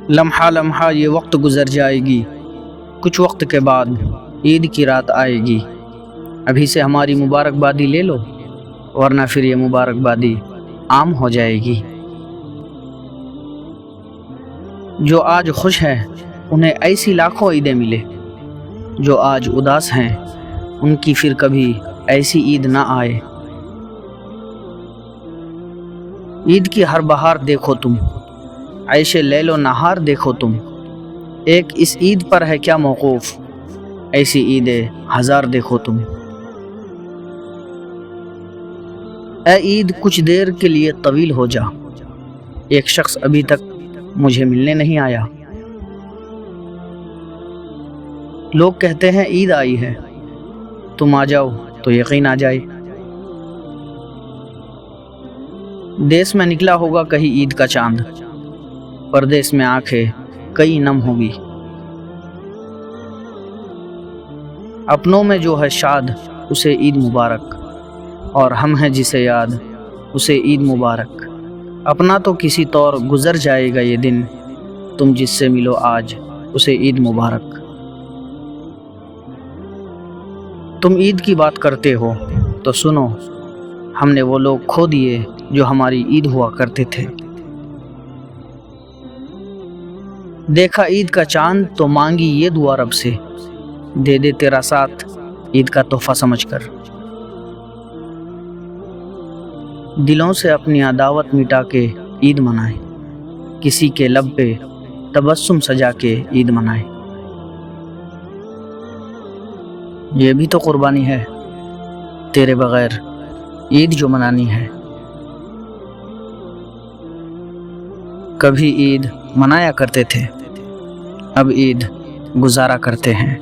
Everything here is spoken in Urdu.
لمحہ لمحہ یہ وقت گزر جائے گی، کچھ وقت کے بعد عید کی رات آئے گی۔ ابھی سے ہماری مبارکبادی لے لو، ورنہ پھر یہ مبارکبادی عام ہو جائے گی۔ جو آج خوش ہیں انہیں ایسی لاکھوں عیدیں ملے، جو آج اداس ہیں ان کی پھر کبھی ایسی عید نہ آئے۔ عید کی ہر بہار دیکھو تم، عیش لیل و نہار دیکھو تم، ایک اس عید پر ہے کیا موقوف، ایسی عیدیں ہزار دیکھو تم۔ اے عید کچھ دیر کے لیے طویل ہو جا، ایک شخص ابھی تک مجھے ملنے نہیں آیا۔ لوگ کہتے ہیں عید آئی ہے، تم آ جاؤ تو یقین آ جائے۔ دیس میں نکلا ہوگا کہیں عید کا چاند، پردیس میں آنکھیں کئی نم ہوگی۔ اپنوں میں جو ہے شاد اسے عید مبارک، اور ہم ہیں جسے یاد اسے عید مبارک۔ اپنا تو کسی طور گزر جائے گا یہ دن، تم جس سے ملو آج اسے عید مبارک۔ تم عید کی بات کرتے ہو تو سنو، ہم نے وہ لوگ کھو دیے جو ہماری عید ہوا کرتے تھے۔ دیکھا عید کا چاند تو مانگی یہ دعا رب سے، دے دے تیرا ساتھ عید کا تحفہ سمجھ کر۔ دلوں سے اپنی عداوت مٹا کے عید منائے، کسی کے لب پہ تبسم سجا کے عید منائے۔ یہ بھی تو قربانی ہے، تیرے بغیر عید جو منانی ہے۔ کبھی عید منایا کرتے تھے، اب عید گزارا کرتے ہیں۔